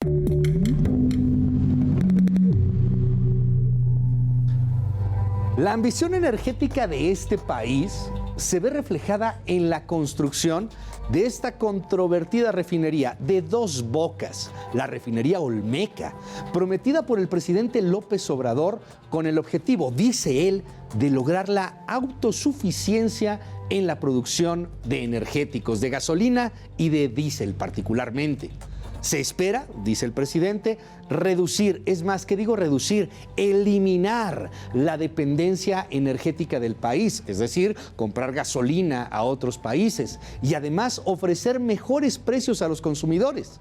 La ambición energética de este país se ve reflejada en la construcción de esta controvertida refinería de Dos Bocas, la refinería Olmeca, prometida por el presidente López Obrador con el objetivo, dice él, de lograr la autosuficiencia en la producción de energéticos, de gasolina y de diésel particularmente. Se espera, dice el presidente, reducir, es más que digo reducir, eliminar la dependencia energética del país, es decir, comprar gasolina a otros países y además ofrecer mejores precios a los consumidores.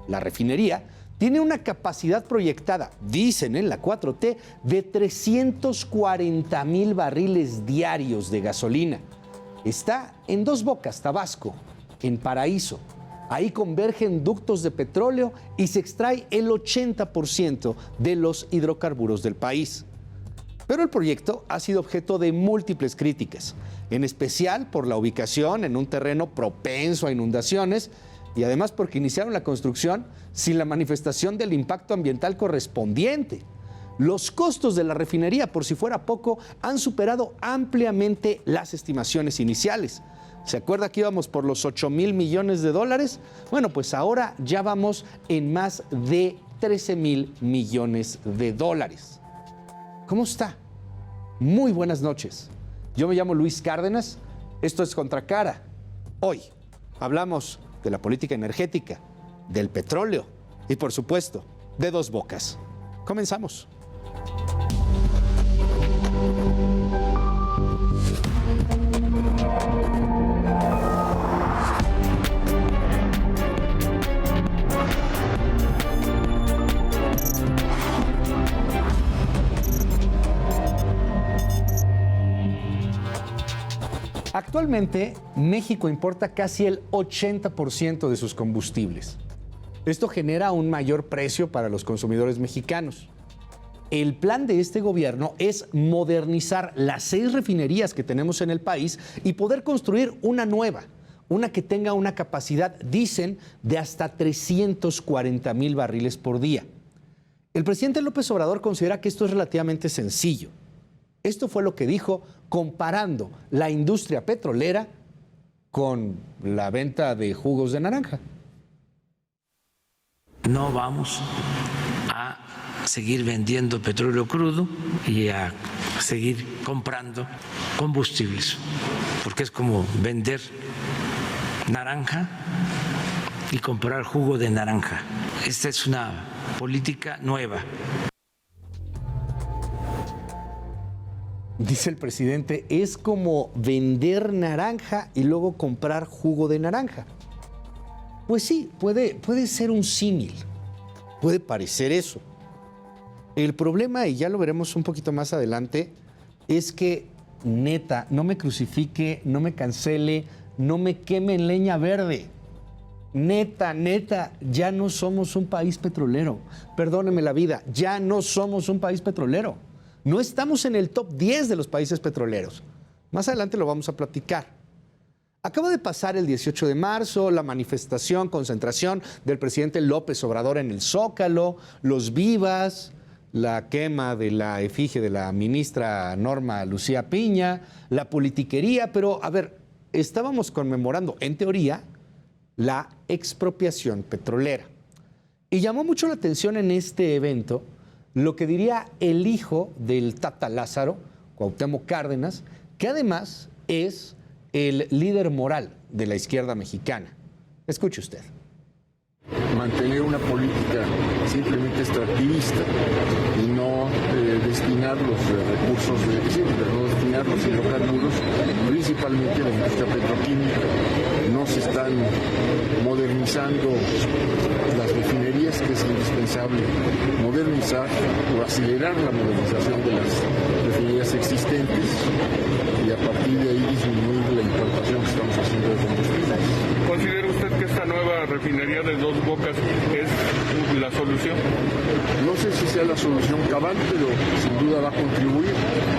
La refinería tiene una capacidad proyectada, dicen en la 4T, de 340,000 barriles diarios de gasolina. Está en Dos Bocas, Tabasco, en Paraíso. Ahí convergen ductos de petróleo y se extrae el 80% de los hidrocarburos del país. Pero el proyecto ha sido objeto de múltiples críticas, en especial por la ubicación en un terreno propenso a inundaciones y además porque iniciaron la construcción sin la manifestación del impacto ambiental correspondiente. Los costos de la refinería, por si fuera poco, han superado ampliamente las estimaciones iniciales. ¿Se acuerda que íbamos por los 8,000 millones de dólares? Bueno, pues ahora ya vamos en más de 13,000 millones de dólares. ¿Cómo está? Muy buenas noches. Yo me llamo Luis Cárdenas. Esto es Contracara. Hoy hablamos de la política energética, del petróleo y, por supuesto, de Dos Bocas. Comenzamos. Actualmente, México importa casi el 80% de sus combustibles. Esto genera un mayor precio para los consumidores mexicanos. El plan de este gobierno es modernizar las 6 refinerías que tenemos en el país y poder construir una nueva, una que tenga una capacidad, dicen, de hasta 340,000 barriles por día. El presidente López Obrador considera que esto es relativamente sencillo. Esto fue lo que dijo comparando la industria petrolera con la venta de jugos de naranja. No vamos a seguir vendiendo petróleo crudo y a seguir comprando combustibles, porque es como vender naranja y comprar jugo de naranja. Esta es una política nueva. Dice el presidente, es como vender naranja y luego comprar jugo de naranja. Pues sí, puede ser un símil, puede parecer eso. El problema, y ya lo veremos un poquito más adelante, es que, neta, no me crucifique, no me cancele, no me queme en leña verde. Neta, ya no somos un país petrolero. Perdóneme la vida, ya no somos un país petrolero. No estamos en el top 10 de los países petroleros. Más adelante lo vamos a platicar. Acaba de pasar el 18 de marzo, la manifestación, concentración del presidente López Obrador en el Zócalo, los vivas, la quema de la efigie de la ministra Norma Lucía Piña, la politiquería, pero a ver, estábamos conmemorando, en teoría, la expropiación petrolera. Y llamó mucho la atención en este evento lo que diría el hijo del Tata Lázaro, Cuauhtémoc Cárdenas, que además es el líder moral de la izquierda mexicana. Escuche usted. Mantener una política simplemente extractivista y no destinar los recursos, no destinar los hidrocarburos, principalmente la industria petroquímica. No se están modernizando las refinerías, que es indispensable modernizar o acelerar la modernización de las refinerías existentes y a partir de ahí disminuir la importación que estamos haciendo de combustibles. ¿Considera usted que esta nueva refinería de Dos Bocas es la solución? No sé si sea la solución cabal, pero sin duda va a contribuir.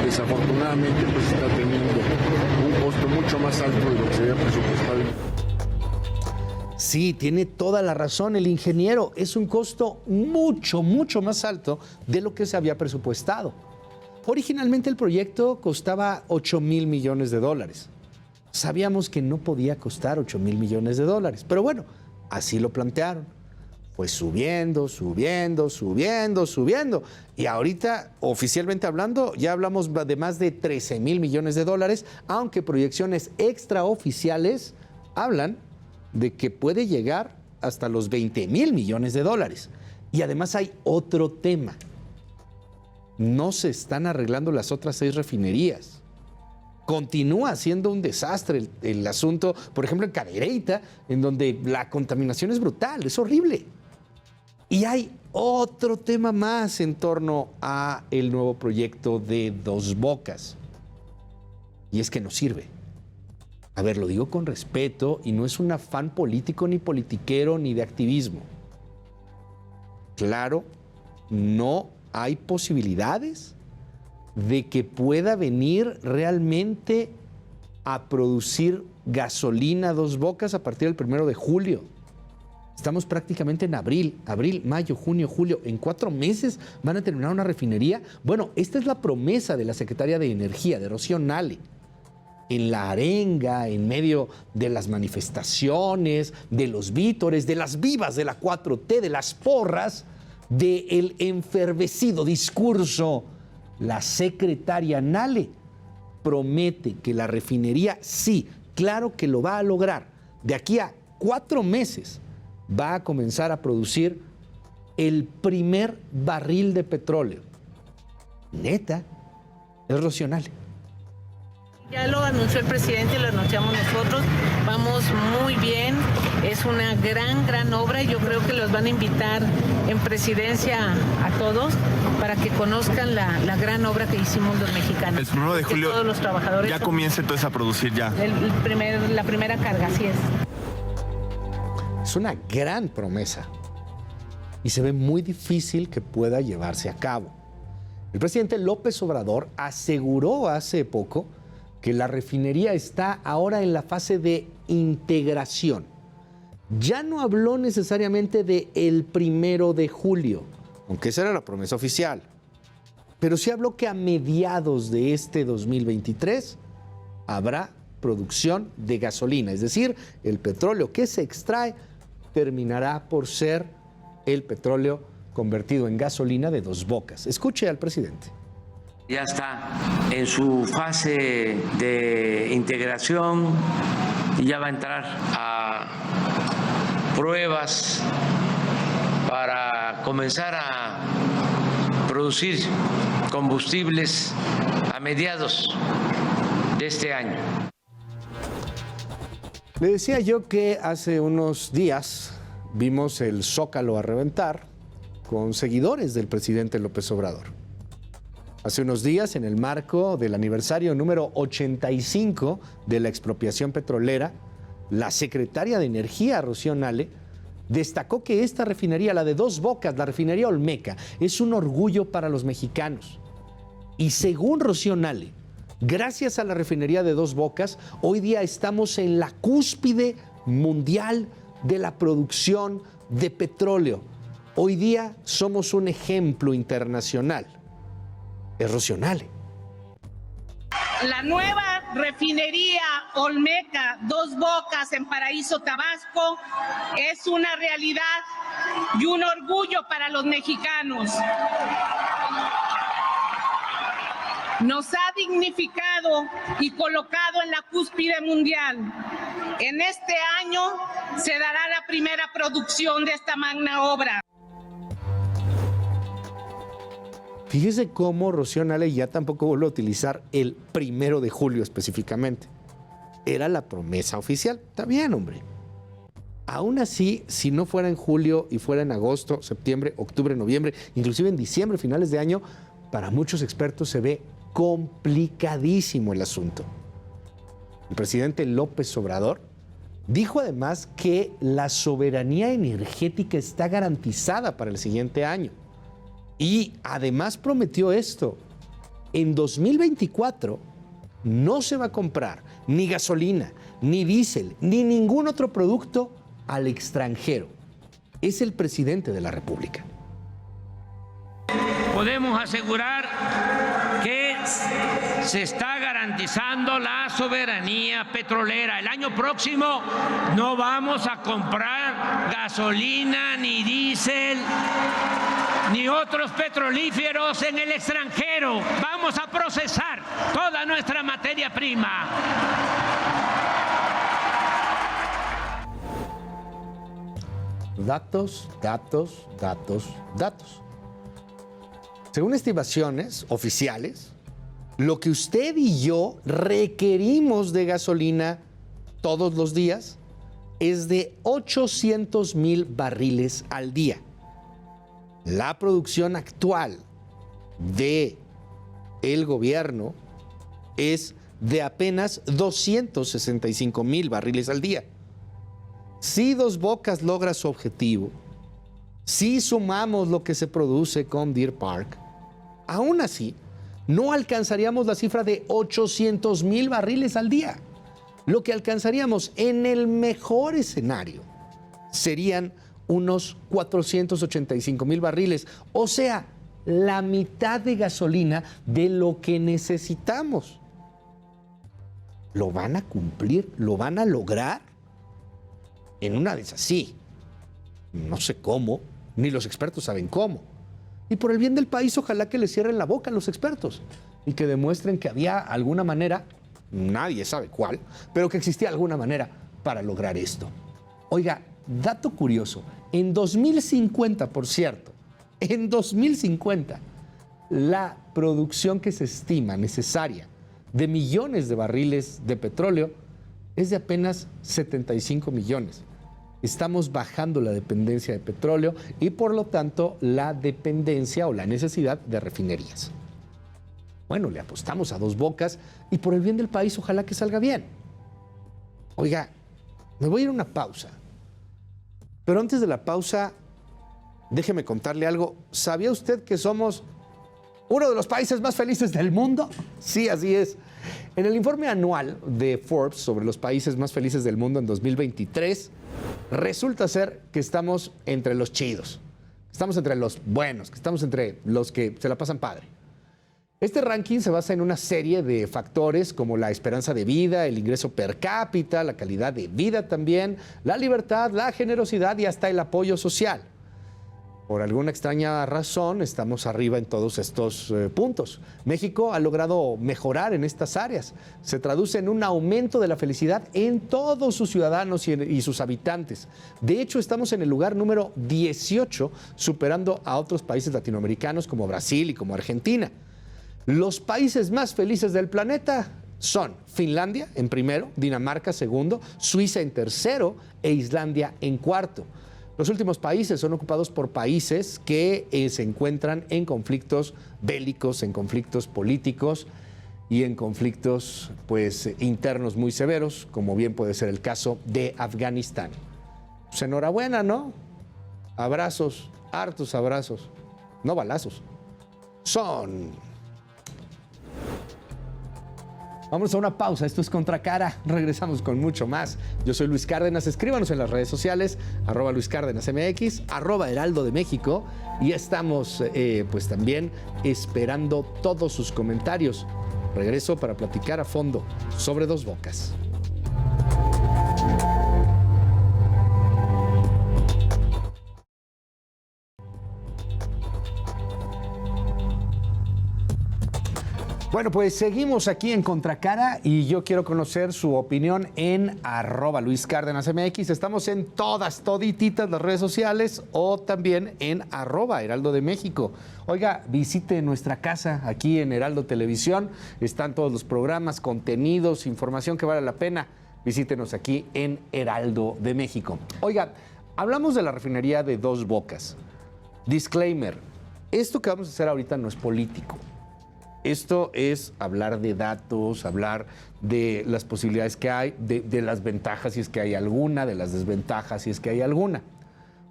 Desafortunadamente, pues está teniendo un costo mucho más alto de lo que se había presupuestado. Sí, tiene toda la razón el ingeniero. Es un costo mucho, mucho más alto de lo que se había presupuestado. Originalmente el proyecto costaba 8,000 millones de dólares. Sabíamos que no podía costar 8,000 millones de dólares, pero bueno, así lo plantearon. Pues subiendo. Y ahorita, oficialmente hablando, ya hablamos de más de 13,000 millones de dólares, aunque proyecciones extraoficiales hablan de que puede llegar hasta los 20,000 millones de dólares. Y además hay otro tema. No se están arreglando las otras 6 refinerías. Continúa siendo un desastre el asunto, por ejemplo, en Cadereyta, en donde la contaminación es brutal, es horrible. Y hay otro tema más en torno a el nuevo proyecto de Dos Bocas. Y es que no sirve. A ver, lo digo con respeto y no es un afán político, ni politiquero, ni de activismo. Claro, no hay posibilidades de que pueda venir realmente a producir gasolina Dos Bocas a partir del 1 de julio. Estamos prácticamente en abril, mayo, junio, julio. ¿En 4 meses van a terminar una refinería? Bueno, esta es la promesa de la secretaria de Energía, de Rocío Nale. En la arenga, en medio de las manifestaciones, de los vítores, de las vivas de la 4T, de las porras, del enfervecido discurso, la secretaria Nale promete que la refinería, sí, claro que lo va a lograr. De aquí a 4 meses va a comenzar a producir el primer barril de petróleo. Neta, es Rocío Nale. Ya lo anunció el presidente, lo anunciamos nosotros, vamos muy bien, es una gran obra y yo creo que los van a invitar en presidencia a todos para que conozcan la gran obra que hicimos los mexicanos. El 1 de julio todos los trabajadores ya comienza entonces a producir ya. La primera carga, así es. Es una gran promesa y se ve muy difícil que pueda llevarse a cabo. El presidente López Obrador aseguró hace poco que la refinería está ahora en la fase de integración. Ya no habló necesariamente de el 1 de julio, aunque esa era la promesa oficial, pero sí habló que a mediados de este 2023 habrá producción de gasolina, es decir, el petróleo que se extrae terminará por ser el petróleo convertido en gasolina de Dos Bocas. Escuche al presidente. Ya está en su fase de integración y ya va a entrar a pruebas para comenzar a producir combustibles a mediados de este año. Le decía yo que hace unos días vimos el Zócalo a reventar con seguidores del presidente López Obrador. Hace unos días, en el marco del aniversario número 85 de la expropiación petrolera, la secretaria de Energía, Rocío Nale, destacó que esta refinería, la de Dos Bocas, la refinería Olmeca, es un orgullo para los mexicanos. Y según Rocío Nale, gracias a la refinería de Dos Bocas, hoy día estamos en la cúspide mundial de la producción de petróleo. Hoy día somos un ejemplo internacional. Es Rocío Nale. La nueva refinería Olmeca Dos Bocas en Paraíso, Tabasco, es una realidad y un orgullo para los mexicanos. Nos ha dignificado y colocado en la cúspide mundial. En este año se dará la primera producción de esta magna obra. Fíjese cómo Rocío Nale ya tampoco vuelve a utilizar el 1 de julio específicamente. Era la promesa oficial. Está bien, hombre. Aún así, si no fuera en julio y fuera en agosto, septiembre, octubre, noviembre, inclusive en diciembre, finales de año, para muchos expertos se ve complicadísimo el asunto. El presidente López Obrador dijo además que la soberanía energética está garantizada para el siguiente año. Y además prometió esto: en 2024 no se va a comprar ni gasolina, ni diésel, ni ningún otro producto al extranjero. Es el presidente de la República. Podemos asegurar que se está garantizando la soberanía petrolera. El año próximo no vamos a comprar gasolina, ni diésel, ni otros petrolíferos en el extranjero. Vamos a procesar toda nuestra materia prima. Datos, datos, datos, datos. Según estimaciones oficiales, lo que usted y yo requerimos de gasolina todos los días es de 800,000 barriles al día. La producción actual de el gobierno es de apenas 265,000 barriles al día. Si Dos Bocas logra su objetivo, si sumamos lo que se produce con Deer Park, aún así no alcanzaríamos la cifra de 800,000 barriles al día. Lo que alcanzaríamos en el mejor escenario serían unos 485,000 barriles, o sea, la mitad de gasolina de lo que necesitamos. ¿Lo van a cumplir? ¿Lo van a lograr? En una de esas sí. No sé cómo, ni los expertos saben cómo. Y por el bien del país, ojalá que le cierren la boca a los expertos y que demuestren que había alguna manera, nadie sabe cuál, pero que existía alguna manera para lograr esto. Oiga, dato curioso, en 2050, por cierto, en 2050, la producción que se estima necesaria de millones de barriles de petróleo es de apenas 75 millones. Estamos bajando la dependencia de petróleo y por lo tanto la dependencia o la necesidad de refinerías. Bueno, le apostamos a Dos Bocas y por el bien del país ojalá que salga bien. Oiga, me voy a ir a una pausa. Pero antes de la pausa, déjeme contarle algo. ¿Sabía usted que somos uno de los países más felices del mundo? Sí, así es. En el informe anual de Forbes sobre los países más felices del mundo en 2023, resulta ser que estamos entre los chidos, estamos entre los buenos, que estamos entre los que se la pasan padre. Este ranking se basa en una serie de factores como la esperanza de vida, el ingreso per cápita, la calidad de vida también, la libertad, la generosidad y hasta el apoyo social. Por alguna extraña razón, estamos arriba en todos estos puntos. México ha logrado mejorar en estas áreas. Se traduce en un aumento de la felicidad en todos sus ciudadanos y sus habitantes. De hecho, estamos en el lugar número 18, superando a otros países latinoamericanos como Brasil y como Argentina. Los países más felices del planeta son Finlandia en primero, Dinamarca segundo, Suiza en tercero e Islandia en cuarto. Los últimos países son ocupados por países que se encuentran en conflictos bélicos, en conflictos políticos y en conflictos internos muy severos, como bien puede ser el caso de Afganistán. Pues enhorabuena, ¿no? Abrazos, hartos abrazos, no balazos. Vamos a una pausa, esto es Contracara, regresamos con mucho más. Yo soy Luis Cárdenas, escríbanos en las redes sociales, @LuisCárdenasMX, @Heraldo de México, y estamos también esperando todos sus comentarios. Regreso para platicar a fondo sobre Dos Bocas. Bueno, pues seguimos aquí en Contracara y yo quiero conocer su opinión en @LuisCárdenasMX. Estamos en todititas las redes sociales o también en @Heraldo de México. Oiga, visite nuestra casa aquí en Heraldo Televisión. Están todos los programas, contenidos, información que vale la pena. Visítenos aquí en Heraldo de México. Oiga, hablamos de la refinería de Dos Bocas. Disclaimer, esto que vamos a hacer ahorita no es político. Esto es hablar de datos, hablar de las posibilidades que hay, de las ventajas si es que hay alguna, de las desventajas si es que hay alguna.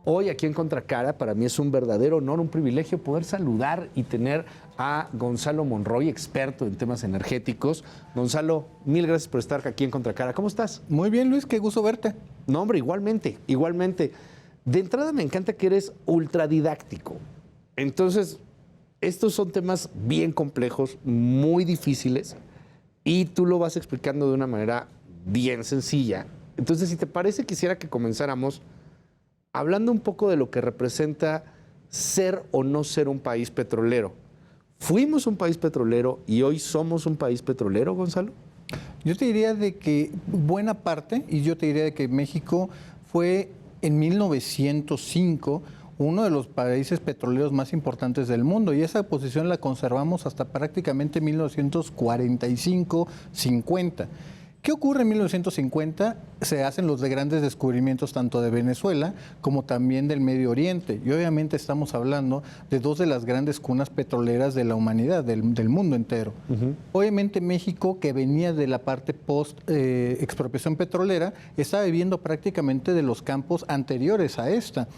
Hoy aquí en Contracara para mí es un verdadero honor, un privilegio poder saludar y tener a Gonzalo Monroy, experto en temas energéticos. Gonzalo, mil gracias por estar aquí en Contracara. ¿Cómo estás? Muy bien, Luis, qué gusto verte. No, hombre, igualmente, igualmente. De entrada me encanta que eres ultradidáctico. Entonces, estos son temas bien complejos, muy difíciles, y tú lo vas explicando de una manera bien sencilla. Entonces, si te parece, quisiera que comenzáramos hablando un poco de lo que representa ser o no ser un país petrolero. ¿Fuimos un país petrolero y hoy somos un país petrolero, Gonzalo? Yo te diría de que buena parte, y yo te diría de que México fue en 1905 uno de los países petroleros más importantes del mundo, y esa posición la conservamos hasta prácticamente 1945-50. ¿Qué ocurre en 1950? Se hacen los grandes descubrimientos tanto de Venezuela como también del Medio Oriente. Y obviamente estamos hablando de dos de las grandes cunas petroleras de la humanidad, del mundo entero. Obviamente México, que venía de la parte post-expropiación petrolera, estaba viviendo prácticamente de los campos anteriores a esta.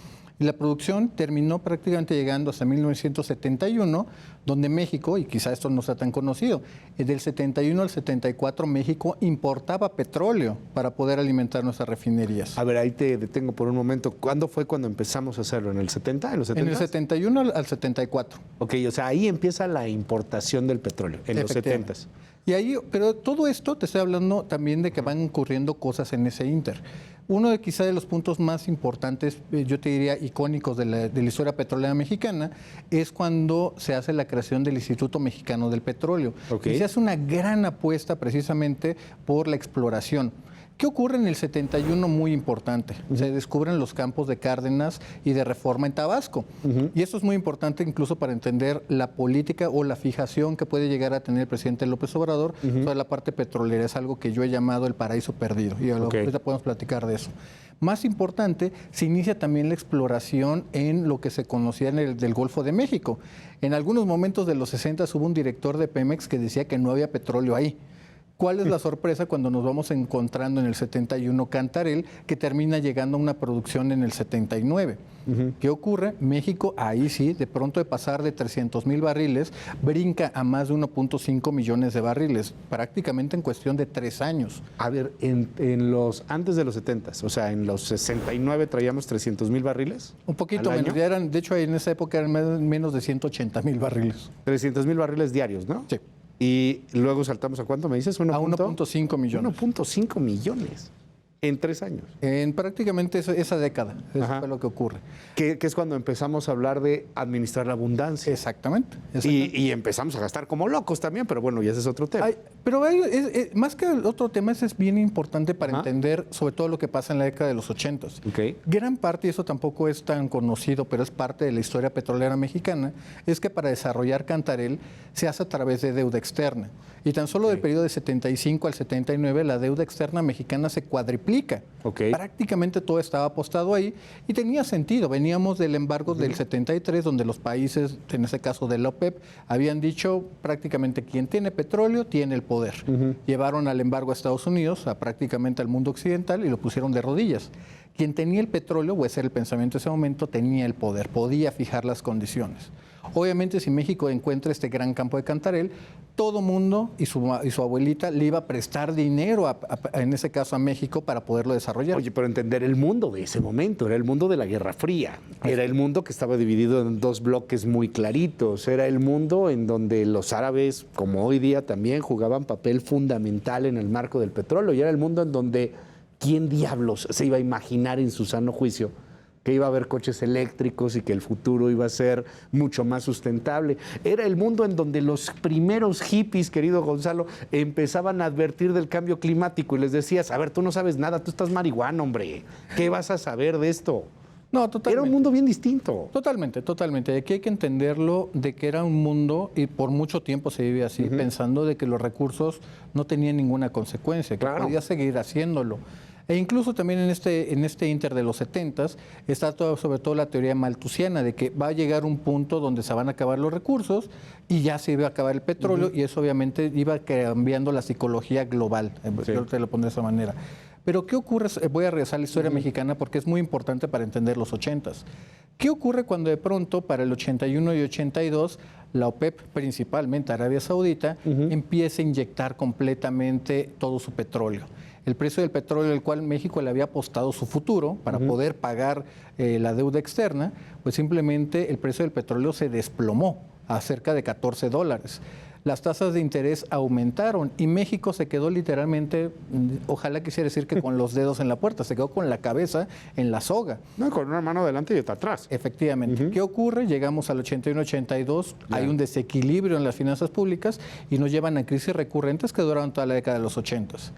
Y la producción terminó prácticamente llegando hasta 1971, donde México, y quizá esto no sea tan conocido, del 71 al 74 México importaba petróleo para poder alimentar nuestras refinerías. A ver, ahí te detengo por un momento. ¿Cuándo fue cuando empezamos a hacerlo? ¿En el 70? ¿En los 70? En el 71 al 74. Ok, o sea, ahí empieza la importación del petróleo, en los 70. Y ahí, pero todo esto te estoy hablando también de que van ocurriendo cosas en ese inter. Uno de quizá de los puntos más importantes, yo te diría icónicos de la historia petrolera mexicana, es cuando se hace la creación del Instituto Mexicano del Petróleo. Okay. Y se hace una gran apuesta precisamente por la exploración. ¿Qué ocurre en el 71 muy importante? Se descubren los campos de Cárdenas y de Reforma en Tabasco. Y esto es muy importante incluso para entender la política o la fijación que puede llegar a tener el presidente López Obrador sobre la parte petrolera. Es algo que yo he llamado el paraíso perdido. Y ahorita podemos platicar de eso. Más importante, se inicia también la exploración en lo que se conocía del Golfo de México. En algunos momentos de los 60 hubo un director de Pemex que decía que no había petróleo ahí. ¿Cuál es la sorpresa cuando nos vamos encontrando en el 71 Cantarell, que termina llegando a una producción en el 79? ¿Qué ocurre? México, ahí sí, de pronto de pasar de 300,000 barriles, brinca a más de 1.5 millones de barriles, prácticamente en cuestión de 3 años. A ver, antes de los 70, o sea, en los 69 traíamos 300,000 barriles. Un poquito menos, ya eran, de hecho en esa época eran menos de 180,000 barriles. 300,000 barriles diarios, ¿no? Sí. Y luego saltamos a ¿cuánto me dices? A 1.5 millones. 1.5 millones en 3 años. En prácticamente esa década, eso fue lo que ocurre. Que es cuando empezamos a hablar de administrar la abundancia. Exactamente. Y empezamos a gastar como locos también, pero bueno, ya ese es otro tema. Pero más que el otro tema, ese es bien importante para entender sobre todo lo que pasa en la década de los 80. Okay. Gran parte, y eso tampoco es tan conocido, pero es parte de la historia petrolera mexicana, es que para desarrollar Cantarell se hace a través de deuda externa. Y tan solo del periodo de 75 al 79, la deuda externa mexicana se cuadriplica. Prácticamente todo estaba apostado ahí y tenía sentido. Veníamos del embargo del 73, donde los países, en ese caso de la OPEP, habían dicho prácticamente quien tiene petróleo tiene el poder. Llevaron al embargo a Estados Unidos, prácticamente al mundo occidental, y lo pusieron de rodillas. Quien tenía el petróleo, o ese era el pensamiento de ese momento, tenía el poder, podía fijar las condiciones. Obviamente, si México encuentra este gran campo de Cantarell, todo mundo y su abuelita le iba a prestar dinero, en ese caso a México, para poderlo desarrollar. Oye, pero entender el mundo de ese momento, era el mundo de la Guerra Fría, era el mundo que estaba dividido en dos bloques muy claritos, era el mundo en donde los árabes, como hoy día también, jugaban papel fundamental en el marco del petróleo, y era el mundo en donde, ¿quién diablos se iba a imaginar en su sano juicio que iba a haber coches eléctricos y que el futuro iba a ser mucho más sustentable? Era el mundo en donde los primeros hippies, querido Gonzalo, empezaban a advertir del cambio climático y les decías, a ver, tú no sabes nada, tú estás marihuana, hombre, ¿qué vas a saber de esto? No, totalmente. Era un mundo bien distinto. Totalmente, totalmente. Aquí hay que entenderlo de que era un mundo, y por mucho tiempo se vive así, pensando de que los recursos no tenían ninguna consecuencia, que podía seguir haciéndolo. E incluso también en este inter de los 70s está sobre todo la teoría malthusiana de que va a llegar un punto donde se van a acabar los recursos y ya se iba a acabar el petróleo, y eso obviamente iba cambiando la psicología global. Yo te lo pondré de esa manera. Pero ¿qué ocurre? Voy a regresar a la historia mexicana porque es muy importante para entender los 80s. ¿Qué ocurre cuando de pronto, para el 81 y 82, la OPEP, principalmente Arabia Saudita, empieza a inyectar completamente todo su petróleo? El precio del petróleo, al cual México le había apostado su futuro para poder pagar la deuda externa, pues simplemente el precio del petróleo se desplomó a cerca de $14. Las tasas de interés aumentaron y México se quedó literalmente, ojalá quisiera decir que con los dedos en la puerta, se quedó con la cabeza en la soga. No, con una mano adelante y otra atrás. Efectivamente. ¿Qué ocurre? Llegamos al 81-82, hay un desequilibrio en las finanzas públicas y nos llevan a crisis recurrentes que duraron toda la década de los 80s.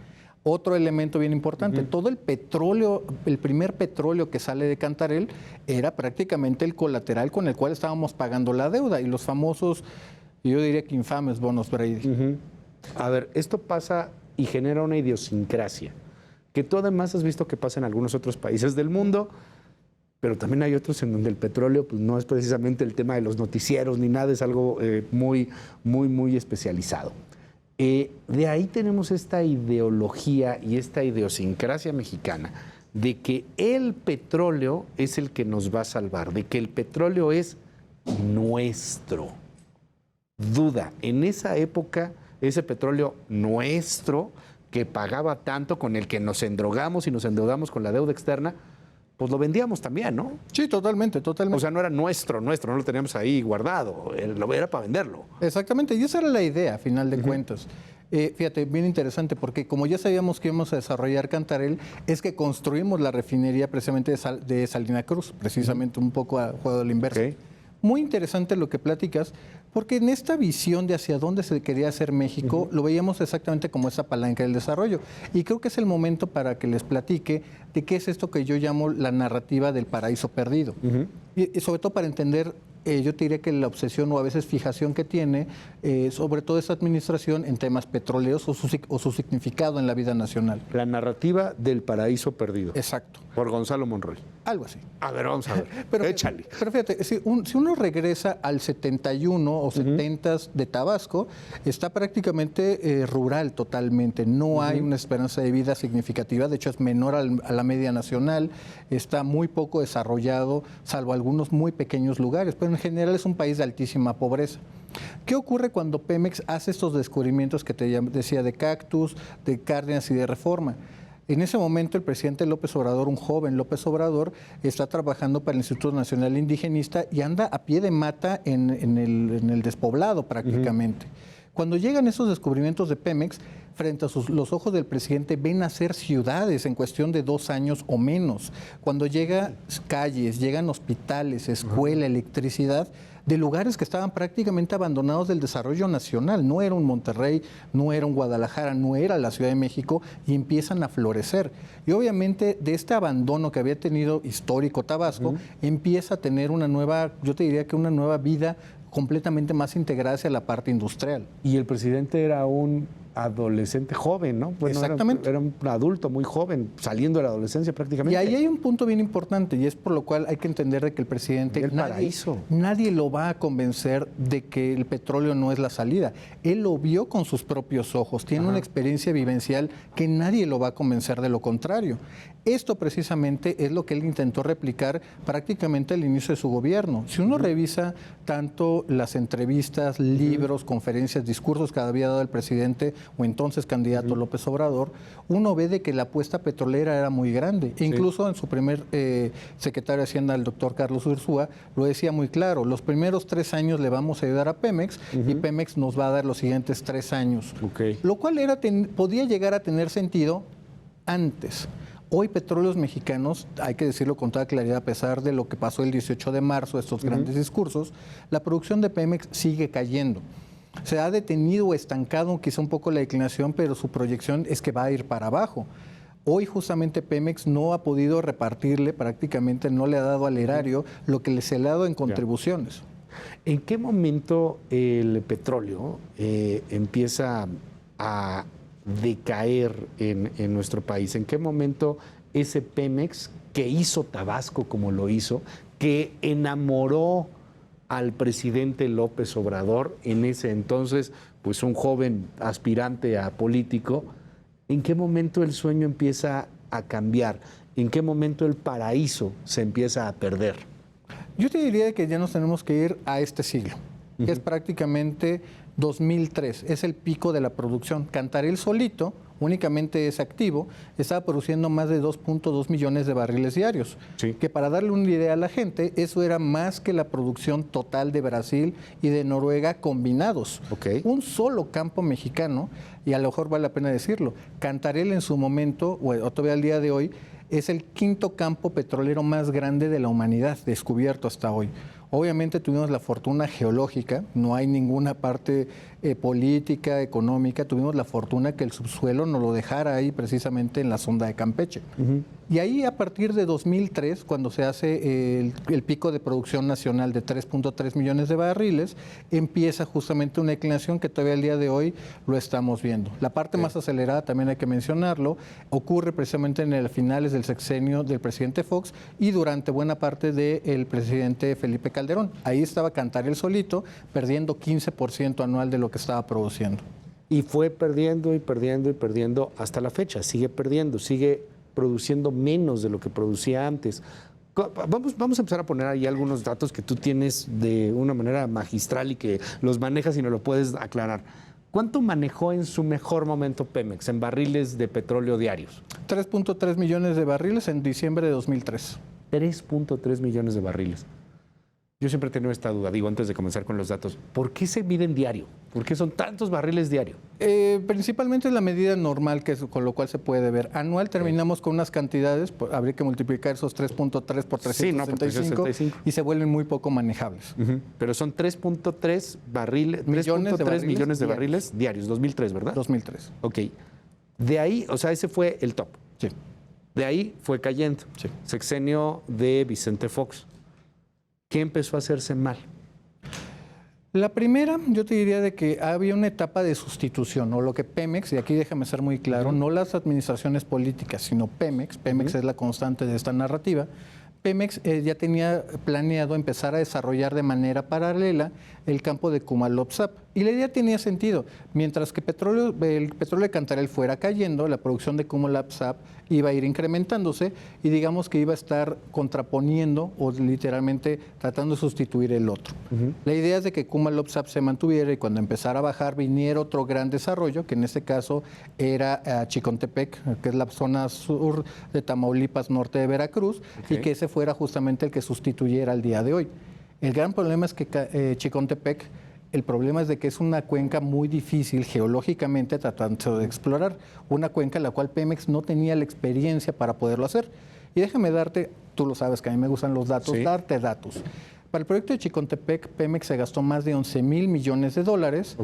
Otro elemento bien importante, todo el petróleo, el primer petróleo que sale de Cantarell era prácticamente el colateral con el cual estábamos pagando la deuda y los famosos, yo diría que infames bonos Brady. A ver, esto pasa y genera una idiosincrasia, que tú además has visto que pasa en algunos otros países del mundo, pero también hay otros en donde el petróleo pues, no es precisamente el tema de los noticieros ni nada, es algo muy especializado. De ahí tenemos esta ideología y esta idiosincrasia mexicana de que el petróleo es el que nos va a salvar, de que el petróleo es nuestro. Duda, en esa época, ese petróleo nuestro, que pagaba tanto, con el que nos endrogamos y nos endeudamos con la deuda externa, pues lo vendíamos también, ¿no? Sí, totalmente. O sea, no era nuestro, no lo teníamos ahí guardado, era para venderlo. Exactamente, y esa era la idea, a final de cuentas. Fíjate, bien interesante, porque como ya sabíamos que íbamos a desarrollar Cantarell, es que construimos la refinería precisamente de Salina Cruz, precisamente un poco a juego de la inversa. Okay. Muy interesante lo que platicas, porque en esta visión de hacia dónde se quería hacer México, lo veíamos exactamente como esa palanca del desarrollo. Y creo que es el momento para que les platique de qué es esto que yo llamo la narrativa del paraíso perdido. Y sobre todo para entender, yo te diría que la obsesión o a veces fijación que tiene, sobre todo esta administración en temas petroleros o su significado en la vida nacional. La narrativa del paraíso perdido. Exacto. Por Gonzalo Monroy. Algo así. A ver, vamos a ver. Échale. Pero fíjate, si uno regresa al 71 o 70 de Tabasco, está prácticamente rural totalmente. No hay una esperanza de vida significativa, de hecho es menor a la media nacional, está muy poco desarrollado, salvo algunos muy pequeños lugares, pero en general es un país de altísima pobreza. ¿Qué ocurre cuando Pemex hace estos descubrimientos que te decía de Cactus, de Cárdenas y de Reforma? En ese momento el presidente López Obrador, un joven López Obrador, está trabajando para el Instituto Nacional Indigenista y anda a pie de mata en el despoblado prácticamente. Cuando llegan esos descubrimientos de Pemex, frente a los ojos del presidente, ven nacer ciudades en cuestión de 2 años o menos. Cuando llegan calles, llegan hospitales, escuela, electricidad, de lugares que estaban prácticamente abandonados del desarrollo nacional. No era un Monterrey, no era un Guadalajara, no era la Ciudad de México, y empiezan a florecer. Y obviamente de este abandono que había tenido histórico Tabasco, empieza a tener una nueva, yo te diría que una nueva vida completamente más integrada hacia la parte industrial. Y el presidente era un adolescente joven, ¿no? Bueno, exactamente. Era un adulto muy joven, saliendo de la adolescencia prácticamente. Y ahí hay un punto bien importante, y es por lo cual hay que entender de que el presidente, nadie lo va a convencer de que el petróleo no es la salida. Él lo vio con sus propios ojos, tiene una experiencia vivencial que nadie lo va a convencer de lo contrario. Esto precisamente es lo que él intentó replicar prácticamente al inicio de su gobierno. Si uno revisa tanto las entrevistas, libros, conferencias, discursos que había dado el presidente o entonces candidato López Obrador, uno ve de que la apuesta petrolera era muy grande. Incluso en su primer secretario de Hacienda, el doctor Carlos Ursúa, lo decía muy claro: los primeros 3 años le vamos a ayudar a Pemex y Pemex nos va a dar los siguientes 3 años. Lo cual podía llegar a tener sentido antes. Hoy Petróleos Mexicanos, hay que decirlo con toda claridad, a pesar de lo que pasó el 18 de marzo, estos grandes discursos, la producción de Pemex sigue cayendo. Se ha detenido o estancado quizá un poco la declinación, pero su proyección es que va a ir para abajo. Hoy justamente Pemex no ha podido repartirle, prácticamente no le ha dado al erario lo que se le ha dado en contribuciones. ¿En qué momento el petróleo empieza a decaer en nuestro país? ¿En qué momento ese Pemex que hizo Tabasco como lo hizo, que enamoró al presidente López Obrador, en ese entonces pues un joven aspirante a político, en qué momento el sueño empieza a cambiar? ¿En qué momento el paraíso se empieza a perder? Yo te diría que ya nos tenemos que ir a este siglo, que es prácticamente 2003, es el pico de la producción. Cantarell solito, únicamente es activo, estaba produciendo más de 2.2 millones de barriles diarios, que para darle una idea a la gente, eso era más que la producción total de Brasil y de Noruega combinados. Un solo campo mexicano, y a lo mejor vale la pena decirlo, Cantarell en su momento, o todavía al día de hoy, es el quinto campo petrolero más grande de la humanidad, descubierto hasta hoy. Obviamente tuvimos la fortuna geológica, no hay ninguna parte política, económica, tuvimos la fortuna que el subsuelo nos lo dejara ahí precisamente en la sonda de Campeche. Y ahí a partir de 2003, cuando se hace el pico de producción nacional de 3.3 millones de barriles, empieza justamente una declinación que todavía al día de hoy lo estamos viendo. La parte más acelerada, también hay que mencionarlo, ocurre precisamente en los finales del sexenio del presidente Fox y durante buena parte del presidente Felipe Calderón. Ahí estaba Cantarell solito, perdiendo 15% anual de lo que estaba produciendo. Y fue perdiendo y perdiendo y perdiendo hasta la fecha. Sigue perdiendo, sigue produciendo menos de lo que producía antes. Vamos a empezar a poner ahí algunos datos que tú tienes de una manera magistral y que los manejas y nos lo puedes aclarar. ¿Cuánto manejó en su mejor momento Pemex en barriles de petróleo diarios? 3.3 millones de barriles en diciembre de 2003. 3.3 millones de barriles. Yo siempre he tenido esta duda, digo, antes de comenzar con los datos. ¿Por qué se miden diario? ¿Por qué son tantos barriles diario? Principalmente es la medida normal, que es con lo cual se puede ver. Anual terminamos con unas cantidades, habría que multiplicar esos 3.3 por 365 y se vuelven muy poco manejables. Pero son 3.3 millones de barriles diarios, 2003, ¿verdad? 2003. Ok. De ahí, o sea, ese fue el top. Sí. De ahí fue cayendo. Sí. Sexenio de Vicente Fox. ¿Qué empezó a hacerse mal? La primera, yo te diría de que había una etapa de sustitución, o lo que Pemex, y aquí déjame ser muy claro, no las administraciones políticas, sino Pemex. Pemex es la constante de esta narrativa. Pemex ya tenía planeado empezar a desarrollar de manera paralela el campo de Kumalop-Sap. Y la idea tenía sentido. Mientras que el petróleo de Cantarell fuera cayendo, la producción de Kumalop-Sap iba a ir incrementándose y digamos que iba a estar contraponiendo o literalmente tratando de sustituir el otro. La idea es de que Kumalop-Sap se mantuviera y cuando empezara a bajar viniera otro gran desarrollo, que en este caso era Chicontepec, que es la zona sur de Tamaulipas, norte de Veracruz, y que ese fuera justamente el que sustituyera al día de hoy. El gran problema es que Chicontepec, el problema es de que es una cuenca muy difícil geológicamente tratando de explorar, una cuenca en la cual Pemex no tenía la experiencia para poderlo hacer. Y déjame darte, tú lo sabes que a mí me gustan los datos, darte datos. Para el proyecto de Chicontepec, Pemex se gastó más de 11,000 millones de dólares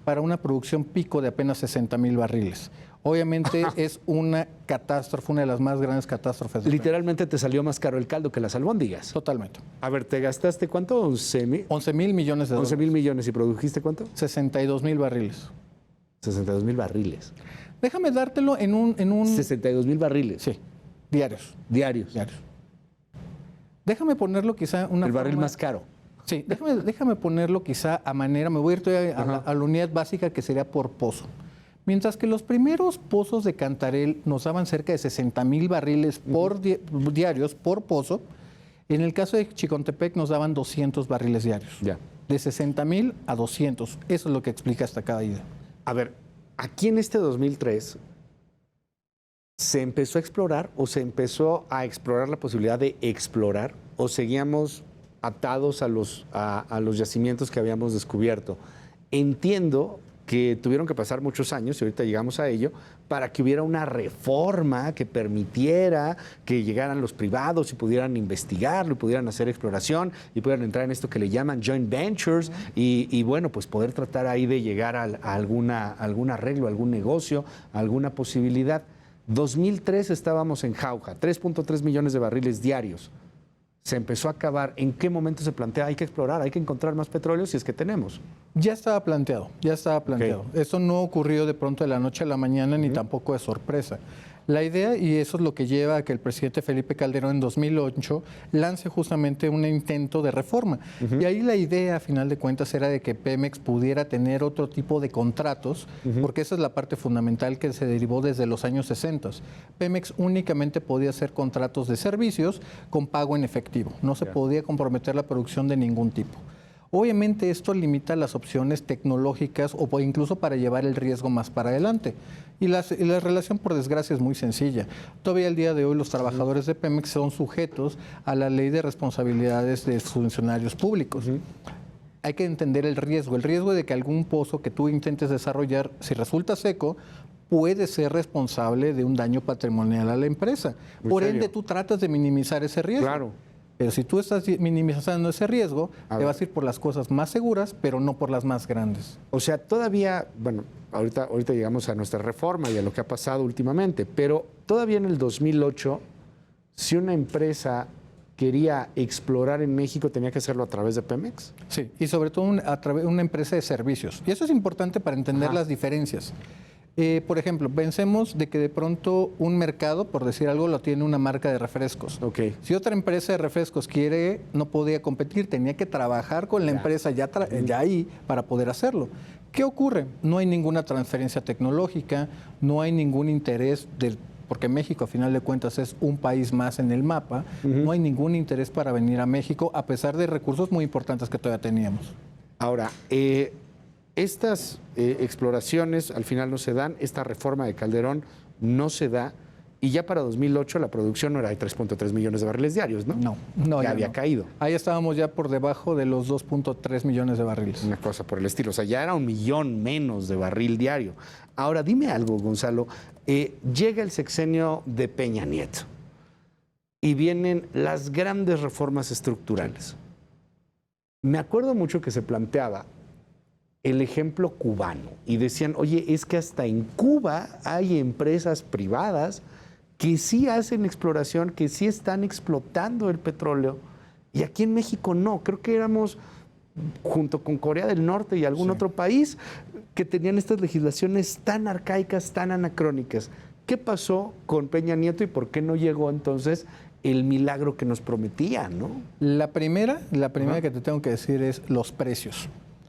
para una producción pico de apenas 60,000 barriles. Obviamente es una catástrofe, una de las más grandes catástrofes. Literalmente te salió más caro el caldo que las albóndigas. Totalmente. A ver, ¿te gastaste cuánto? 11,000 millones de dólares. 11,000 millones. ¿Y produjiste cuánto? 62,000 barriles. 62,000 barriles. Déjame dártelo en un... 62,000 barriles. Sí, diarios. Diarios. Déjame ponerlo quizá una El barril más caro. Sí, déjame ponerlo quizá a manera, me voy a ir a la unidad básica que sería por pozo. Mientras que los primeros pozos de Cantarell nos daban cerca de 60,000 barriles diarios por pozo, en el caso de Chicontepec nos daban 200 barriles diarios. Ya. De 60,000 a 200. Eso es lo que explica esta caída. A ver, aquí en este 2003, ¿se empezó a explorar o se empezó a explorar la posibilidad de explorar o seguíamos atados a los yacimientos que habíamos descubierto? Entiendo que tuvieron que pasar muchos años, y ahorita llegamos a ello, para que hubiera una reforma que permitiera que llegaran los privados y pudieran investigarlo, y pudieran hacer exploración, y pudieran entrar en esto que le llaman joint ventures, y bueno, pues poder tratar ahí de llegar a algún arreglo, algún negocio, alguna posibilidad. 2003 estábamos en jauja, 3.3 millones de barriles diarios. Se empezó a acabar. ¿En qué momento se plantea? Hay que explorar, hay que encontrar más petróleo si es que tenemos. Ya estaba planteado. Esto no ocurrió de pronto de la noche a la mañana ni tampoco de sorpresa. La idea, y eso es lo que lleva a que el presidente Felipe Calderón en 2008 lance justamente un intento de reforma. Y ahí la idea, a final de cuentas, era de que Pemex pudiera tener otro tipo de contratos, porque esa es la parte fundamental que se derivó desde los años 60. Pemex únicamente podía hacer contratos de servicios con pago en efectivo. No se podía comprometer la producción de ningún tipo. Obviamente esto limita las opciones tecnológicas o incluso para llevar el riesgo más para adelante. Y la relación, por desgracia, es muy sencilla. Todavía al día de hoy los trabajadores de Pemex son sujetos a la ley de responsabilidades de funcionarios públicos. Hay que entender el riesgo de que algún pozo que tú intentes desarrollar, si resulta seco, puede ser responsable de un daño patrimonial a la empresa. Por ende, tú tratas de minimizar ese riesgo. Claro. Pero si tú estás minimizando ese riesgo, te vas a ir por las cosas más seguras, pero no por las más grandes. O sea, todavía, bueno, ahorita llegamos a nuestra reforma y a lo que ha pasado últimamente, pero todavía en el 2008, si una empresa quería explorar en México, ¿tenía que hacerlo a través de Pemex? Sí, y sobre todo a través de una empresa de servicios. Y eso es importante para entender las diferencias. Por ejemplo, pensemos de que de pronto un mercado, por decir algo, lo tiene una marca de refrescos. Okay. Si otra empresa de refrescos no podía competir, tenía que trabajar con la empresa ya ahí para poder hacerlo. ¿Qué ocurre? No hay ninguna transferencia tecnológica, no hay ningún interés porque México, a final de cuentas, es un país más en el mapa. No hay ningún interés para venir a México, a pesar de recursos muy importantes que todavía teníamos. Ahora, estas exploraciones al final no se dan, esta reforma de Calderón no se da, y ya para 2008 la producción no era de 3.3 millones de barriles diarios, ¿no? No. Ya había caído. Ahí estábamos ya por debajo de los 2.3 millones de barriles. Una cosa por el estilo, o sea, ya era 1 millón menos de barril diario. Ahora, dime algo, Gonzalo, llega el sexenio de Peña Nieto y vienen las grandes reformas estructurales. Me acuerdo mucho que se planteaba el ejemplo cubano y decían, oye, es que hasta en Cuba hay empresas privadas que sí hacen exploración, que sí están explotando el petróleo, y aquí en México no. Creo que éramos, junto con Corea del Norte y algún otro país, que tenían estas legislaciones tan arcaicas, tan anacrónicas. ¿Qué pasó con Peña Nieto y por qué no llegó entonces el milagro que nos prometía, no? La primera que te tengo que decir es los precios.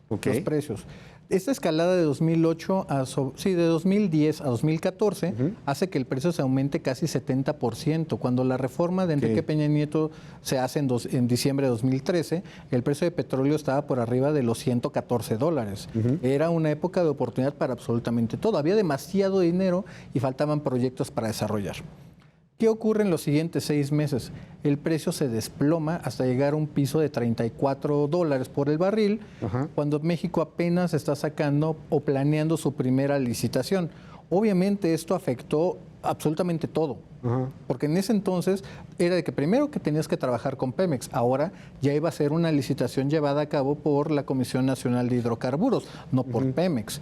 Okay. Los precios. Esta escalada de 2010 a 2014 hace que el precio se aumente casi 70%. Cuando la reforma de Enrique Peña Nieto se hace en diciembre de 2013, el precio de petróleo estaba por arriba de los $114. Era una época de oportunidad para absolutamente todo. Había demasiado dinero y faltaban proyectos para desarrollar. ¿Qué ocurre en los siguientes 6 meses? El precio se desploma hasta llegar a un piso de $34 por el barril, cuando México apenas está sacando o planeando su primera licitación. Obviamente esto afectó absolutamente todo, porque en ese entonces era de que primero que tenías que trabajar con Pemex, ahora ya iba a ser una licitación llevada a cabo por la Comisión Nacional de Hidrocarburos, no por Pemex.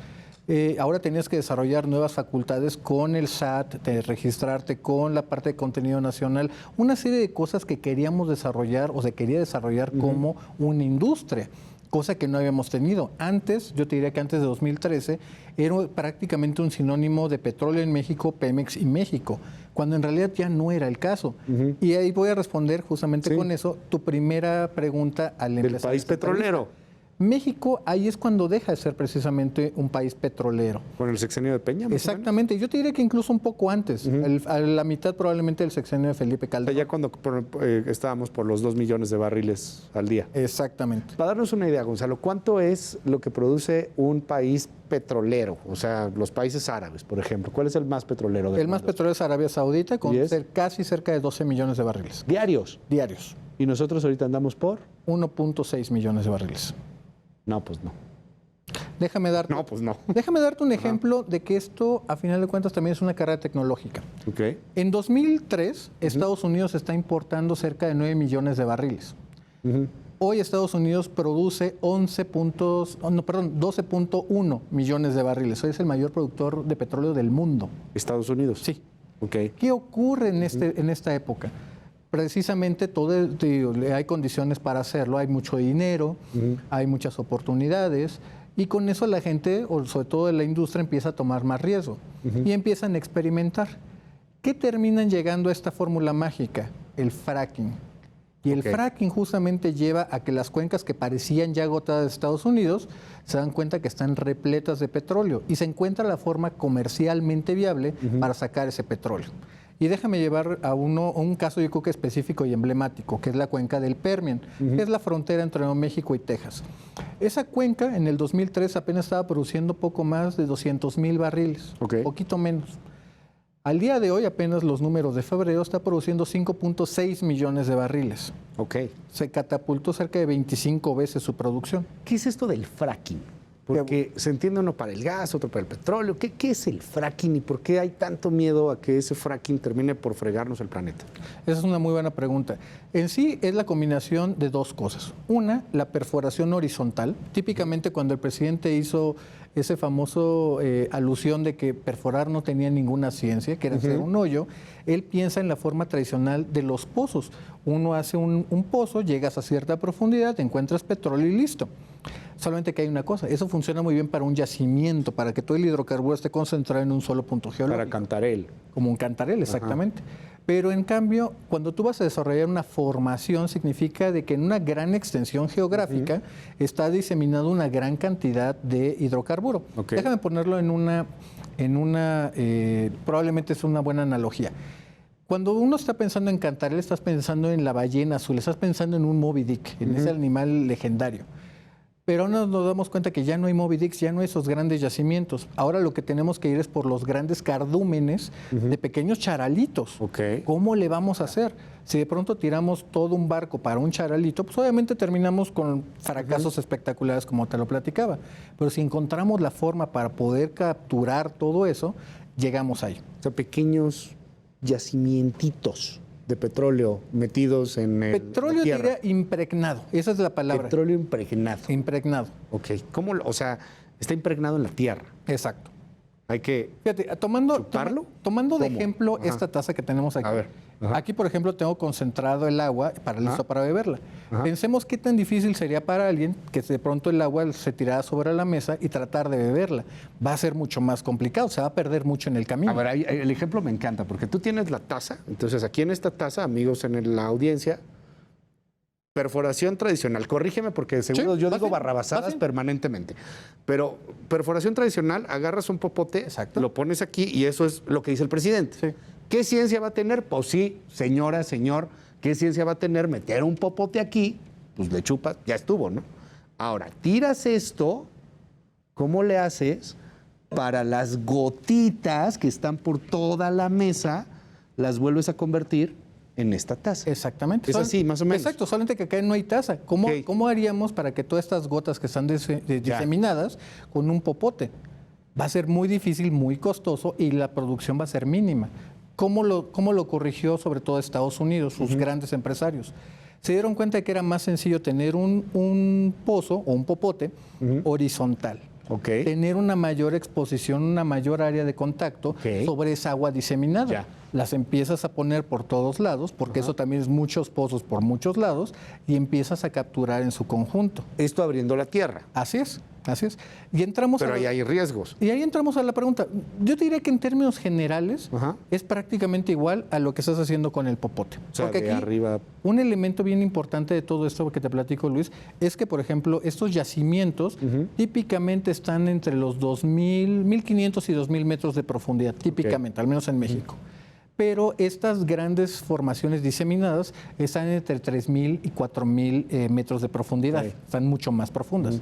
Ahora tenías que desarrollar nuevas facultades con el SAT, de registrarte con la parte de contenido nacional, una serie de cosas que queríamos desarrollar o se quería desarrollar como una industria, cosa que no habíamos tenido. Antes, yo te diría que antes de 2013, era prácticamente un sinónimo de petróleo en México, Pemex y México, cuando en realidad ya no era el caso. Y ahí voy a responder justamente con eso tu primera pregunta al empezar. Del país petrolero. México ahí es cuando deja de ser precisamente un país petrolero. ¿Con el sexenio de Peña? Exactamente. Yo te diría que incluso un poco antes, a la mitad probablemente del sexenio de Felipe Calderón. Ya cuando estábamos por los 2 millones de barriles al día. Exactamente. Para darnos una idea, Gonzalo, ¿cuánto es lo que produce un país petrolero? O sea, los países árabes, por ejemplo. ¿Cuál es el más petrolero del mundo? El más petrolero es Arabia Saudita, con casi cerca de 12 millones de barriles. ¿Diarios? Diarios. ¿Y nosotros ahorita andamos por? 1.6 millones de barriles. No, pues no. Déjame darte un ejemplo de que esto, a final de cuentas, también es una carrera tecnológica. Okay. En 2003, Estados Unidos está importando cerca de 9 millones de barriles. Hoy Estados Unidos produce 12.1 millones de barriles. Hoy es el mayor productor de petróleo del mundo. ¿Estados Unidos? Sí. Okay. ¿Qué ocurre en esta época? Precisamente hay condiciones para hacerlo, hay mucho dinero, hay muchas oportunidades, y con eso la gente, o sobre todo la industria, empieza a tomar más riesgo y empiezan a experimentar. ¿Qué terminan llegando a esta fórmula mágica? El fracking. Y el fracking justamente lleva a que las cuencas que parecían ya agotadas de Estados Unidos se dan cuenta que están repletas de petróleo y se encuentra la forma comercialmente viable para sacar ese petróleo. Y déjame llevar a un caso yo creo que específico y emblemático, que es la cuenca del Permian, que es la frontera entre Nuevo México y Texas. Esa cuenca en el 2003 apenas estaba produciendo poco más de 200,000 barriles, poquito menos. Al día de hoy, apenas los números de febrero, está produciendo 5.6 millones de barriles. Se catapultó cerca de 25 veces su producción. ¿Qué es esto del fracking? Porque se entiende uno para el gas, otro para el petróleo. ¿Qué es el fracking y por qué hay tanto miedo a que ese fracking termine por fregarnos el planeta? Esa es una muy buena pregunta. En sí es la combinación de dos cosas. Una, la perforación horizontal. Típicamente cuando el presidente hizo ese famoso alusión de que perforar no tenía ninguna ciencia, que era hacer un hoyo, él piensa en la forma tradicional de los pozos. Uno hace un pozo, llegas a cierta profundidad, encuentras petróleo y listo. Solamente que hay una cosa, eso funciona muy bien para un yacimiento, para que todo el hidrocarburo esté concentrado en un solo punto geológico. Para cantarel. Como un cantarel, exactamente. Pero en cambio, cuando tú vas a desarrollar una formación, significa de que en una gran extensión geográfica está diseminado una gran cantidad de hidrocarburo. Déjame ponerlo en una probablemente es una buena analogía. Cuando uno está pensando en cantarel, estás pensando en la ballena azul, estás pensando en un Moby Dick, en ese animal legendario. Pero nos damos cuenta que ya no hay Moby Dicks, ya no hay esos grandes yacimientos. Ahora lo que tenemos que ir es por los grandes cardúmenes de pequeños charalitos. ¿Cómo le vamos a hacer? Si de pronto tiramos todo un barco para un charalito, pues obviamente terminamos con fracasos espectaculares como te lo platicaba. Pero si encontramos la forma para poder capturar todo eso, llegamos ahí. O sea, pequeños yacimientitos de petróleo metidos en el petróleo, diría impregnado, esa es la palabra. Petróleo impregnado. Impregnado. ¿Cómo? O sea, está impregnado en la tierra. Exacto. Hay que tomando de ¿Cómo? ejemplo esta taza que tenemos aquí. A ver. Aquí, por ejemplo, tengo concentrado el agua listo para beberla. Pensemos qué tan difícil sería para alguien que de pronto el agua se tirara sobre la mesa y tratar de beberla. Va a ser mucho más complicado, se va a perder mucho en el camino. A ver, el ejemplo me encanta, porque tú tienes la taza, entonces aquí en esta taza, amigos en la audiencia, perforación tradicional. Corrígeme porque seguro yo digo barrabasadas permanentemente. Pero perforación tradicional, agarras un popote, lo pones aquí y eso es lo que dice el presidente. ¿Qué ciencia va a tener? Pues sí, señora, señor, ¿qué ciencia va a tener meter un popote aquí? Pues le chupas, ya estuvo, ¿no? Ahora, tiras esto, ¿cómo le haces para las gotitas que están por toda la mesa, las vuelves a convertir en esta taza? Exactamente. Es así, más o menos. Exacto, solamente que acá no hay taza. ¿Cómo haríamos para que todas estas gotas que están diseminadas con un popote? Va a ser muy difícil, muy costoso y la producción va a ser mínima. ¿Cómo lo corrigió sobre todo Estados Unidos, sus grandes empresarios? Se dieron cuenta de que era más sencillo tener un pozo o un popote horizontal. Tener una mayor exposición, una mayor área de contacto sobre esa agua diseminada. Las empiezas a poner por todos lados, porque eso también es muchos pozos por muchos lados, y empiezas a capturar en su conjunto. Esto abriendo la tierra. Así es. Así es. Y entramos Pero ahí hay riesgos. Y ahí entramos a la pregunta. Yo diría que en términos generales es prácticamente igual a lo que estás haciendo con el popote. O sea, porque de aquí, arriba. un elemento bien importante de todo esto que te platico, Luis, es que, por ejemplo, estos yacimientos típicamente están entre los 2.000, 1.500 y 2.000 metros de profundidad, típicamente, al menos en México. Pero estas grandes formaciones diseminadas están entre 3.000 y 4.000 metros de profundidad, están mucho más profundas.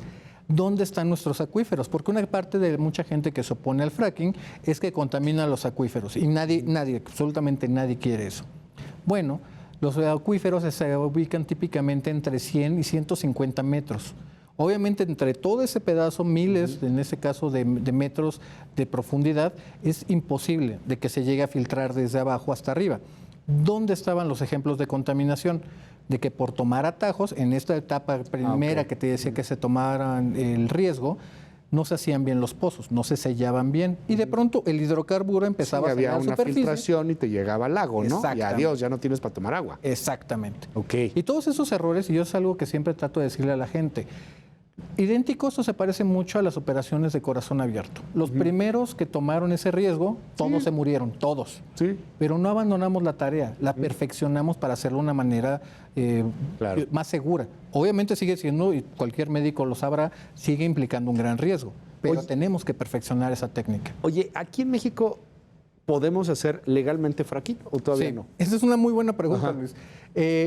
¿Dónde están nuestros acuíferos? Porque una parte de mucha gente que se opone al fracking es que contamina los acuíferos y nadie, absolutamente nadie quiere eso. Bueno, los acuíferos se ubican típicamente entre 100 y 150 metros. Obviamente entre todo ese pedazo, miles, en este caso de metros de profundidad, es imposible de que se llegue a filtrar desde abajo hasta arriba. ¿Dónde estaban los ejemplos de contaminación? De que por tomar atajos, en esta etapa primera que te decía que se tomaran el riesgo, no se hacían bien los pozos, no se sellaban bien. Y de pronto el hidrocarburo empezaba a salir a la superficie. Había una filtración y te llegaba al lago, ¿no? Y adiós, ya no tienes para tomar agua. Exactamente. Y todos esos errores, y yo es algo que siempre trato de decirle a la gente, Idéntico, esto se parece mucho a las operaciones de corazón abierto. Los primeros que tomaron ese riesgo, todos se murieron, todos. Sí. Pero no abandonamos la tarea, la perfeccionamos para hacerlo de una manera más segura. Obviamente sigue siendo, y cualquier médico lo sabrá, sigue implicando un gran riesgo. Pero tenemos que perfeccionar esa técnica. Oye, aquí en México, ¿podemos hacer legalmente fracking o todavía no? Esa es una muy buena pregunta, Luis.